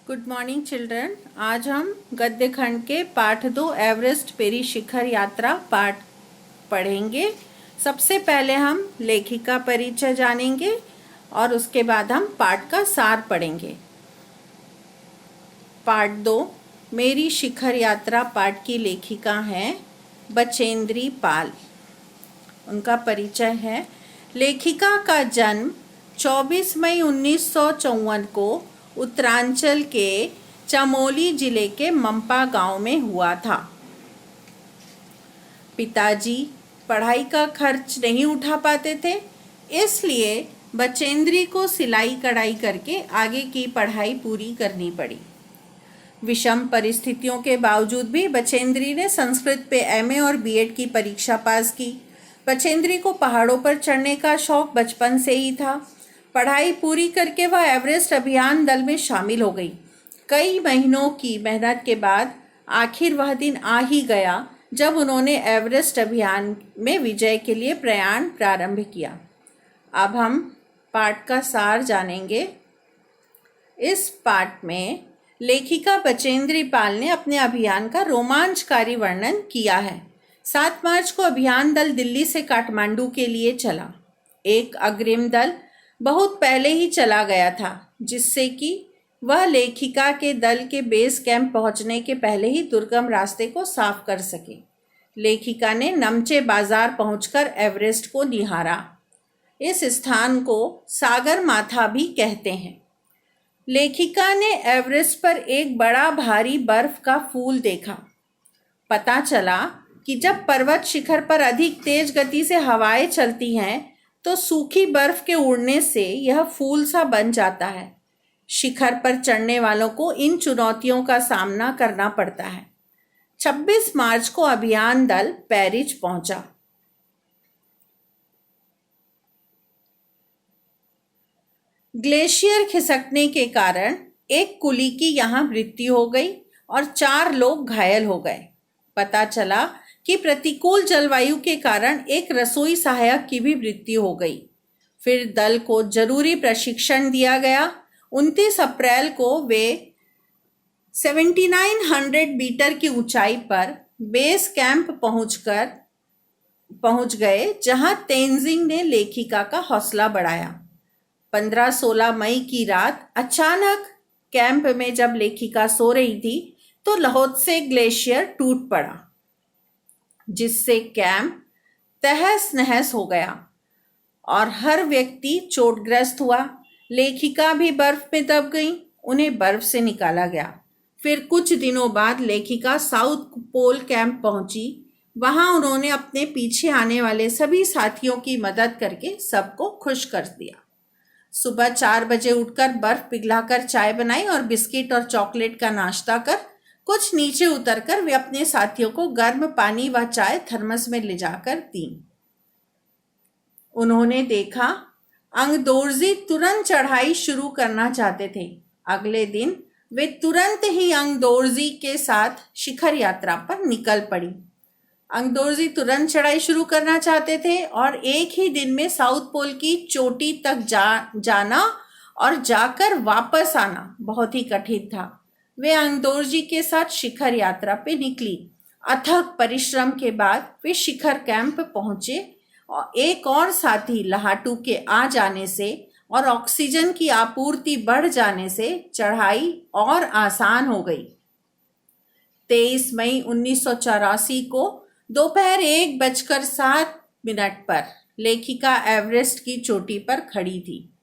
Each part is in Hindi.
Good morning children. आज हम गद्य खंड के पाठ 2 एवरेस्ट पेरी शिखर यात्रा पाठ पढ़ेंगे। सबसे पहले हम लेखिका परिचय जानेंगे और उसके बाद हम पाठ का सार पढ़ेंगे। पाठ 2 मेरी शिखर यात्रा पाठ की लेखिका हैं बचेंद्री पाल। उनका परिचय है। लेखिका का जन्म 24 मई 1954 को उत्तरांचल के चमोली जिले के मंपा गांव में हुआ था। पिताजी पढ़ाई का खर्च नहीं उठा पाते थे, इसलिए बचेंद्री को सिलाई कढ़ाई करके आगे की पढ़ाई पूरी करनी पड़ी। विषम परिस्थितियों के बावजूद भी बचेंद्री ने संस्कृत पे एमए और बीएड की परीक्षा पास की। बचेंद्री को पहाड़ों पर चढ़ने का शौक बचपन से ही था। पढ़ाई पूरी करके वह एवरेस्ट अभियान दल में शामिल हो गई। कई महीनों की मेहनत के बाद आखिर वह दिन आ ही गया जब उन्होंने एवरेस्ट अभियान में विजय के लिए प्रयाण प्रारंभ किया। अब हम पाठ का सार जानेंगे। इस पाठ में लेखिका बचेंद्री पाल ने अपने अभियान का रोमांचकारी वर्णन किया है। 7 मार्च को अभियान दल दिल्ली से काठमांडू के लिए चला। एक अग्रिम दल बहुत पहले ही चला गया था, जिससे कि वह लेखिका के दल के बेस कैंप पहुंचने के पहले ही दुर्गम रास्ते को साफ कर सके। लेखिका ने नमचे बाजार पहुंचकर एवरेस्ट को निहारा। इस स्थान को सागर माथा भी कहते हैं। लेखिका ने एवरेस्ट पर एक बड़ा भारी बर्फ का फूल देखा। पता चला कि जब पर्वत शिखर पर अधिक तेज गति से हवाएं चलती हैं तो सूखी बर्फ के उड़ने से यह फूल सा बन जाता है। शिखर पर चढ़ने वालों को इन चुनौतियों का सामना करना पड़ता है। 26 मार्च को अभियान दल पेरिच पहुंचा। ग्लेशियर खिसकने के कारण एक कुली की यहां मृत्यु हो गई और 4 लोग घायल हो गए। पता चला कि प्रतिकूल जलवायु के कारण एक रसोई सहायक की भी मृत्यु हो गई। फिर दल को जरूरी प्रशिक्षण दिया गया। 29 अप्रैल को वे 7900 मीटर की ऊंचाई पर बेस कैंप पहुंच गए, जहां तेंजिंग ने लेखिका का हौसला बढ़ाया। 15-16 मई की रात अचानक कैंप में जब लेखिका सो रही थी तो ल्होत्से ग्लेशियर टूट पड़ा, जिससे कैंप तहस नहस हो गया और हर व्यक्ति चोटग्रस्त हुआ। लेखिका भी बर्फ में दब गई। उन्हें बर्फ से निकाला गया। फिर कुछ दिनों बाद लेखिका साउथ पोल कैंप पहुंची। वहां उन्होंने अपने पीछे आने वाले सभी साथियों की मदद करके सबको खुश कर दिया। सुबह 4 बजे उठकर बर्फ पिघलाकर चाय बनाई और बिस्किट और चॉकलेट का नाश्ता कर कुछ नीचे उतरकर वे अपने साथियों को गर्म पानी व चाय थर्मस में ले जाकर दी। उन्होंने देखा अंगदोर्जी तुरंत चढ़ाई शुरू करना चाहते थे। अगले दिन वे तुरंत ही अंगदोर्जी के साथ शिखर यात्रा पर निकल पड़ी। अंगदोर्जी तुरंत चढ़ाई शुरू करना चाहते थे और एक ही दिन में साउथ पोल की चोटी तक जाना और जाकर वापस आना बहुत ही कठिन था। वे अंगदोर्जी के साथ शिखर यात्रा पे निकली। अथक परिश्रम के बाद वे शिखर कैंप पहुंचे और एक और साथी लहाटू के आ जाने से और ऑक्सीजन की आपूर्ति बढ़ जाने से चढ़ाई और आसान हो गई। 23 मई 1984 को दोपहर 1:07 पर लेखिका एवरेस्ट की चोटी पर खड़ी थी।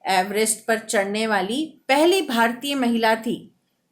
एवरेस्ट पर चढ़ने वाली पहली भारतीय महिला थी।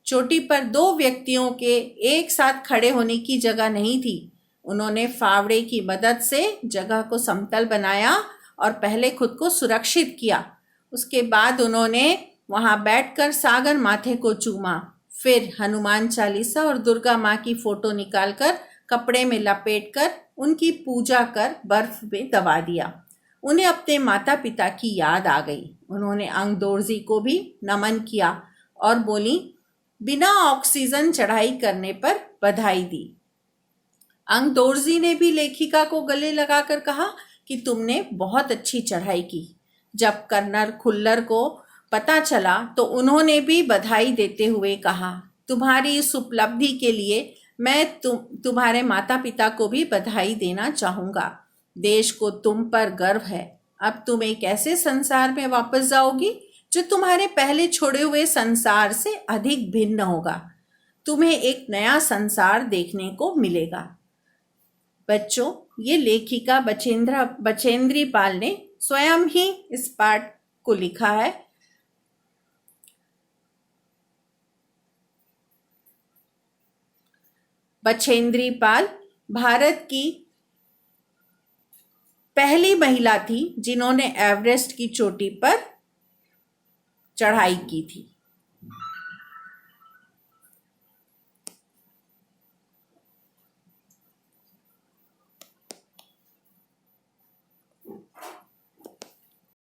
चोटी पर 2 व्यक्तियों के एक साथ खड़े होने की जगह नहीं थी। उन्होंने फावड़े की मदद से जगह को समतल बनाया और पहले खुद को सुरक्षित किया। उसके बाद उन्होंने वहां बैठकर सागर माथे को चूमा। फिर हनुमान चालीसा और दुर्गा माँ की फोटो निकालकर कपड़े में लपेटकर उनकी पूजा कर बर्फ में दबा दिया। उन्हें अपने माता पिता की याद आ गई। उन्होंने अंगदोर्जी को भी नमन किया और बोली, बिना ऑक्सीजन चढ़ाई करने पर बधाई दी। अंगदोर्जी ने भी लेखिका को गले लगाकर कहा कि तुमने बहुत अच्छी चढ़ाई की। जब कर्नल खुल्लर को पता चला तो उन्होंने भी बधाई देते हुए कहा, तुम्हारी इस उपलब्धि के लिए मैं तुम्हारे माता पिता को भी बधाई देना चाहूँगा। देश को तुम पर गर्व है। अब तुम एक ऐसे संसार में वापस जाओगी जो तुम्हारे पहले छोड़े हुए संसार से अधिक भिन्न होगा। तुम्हें एक नया संसार देखने को मिलेगा। बच्चों, ये लेखिका बचेंद्री पाल ने स्वयं ही इस पाठ को लिखा है। बचेंद्री पाल भारत की पहली महिला थी जिन्होंने एवरेस्ट की चोटी पर चढ़ाई की थी।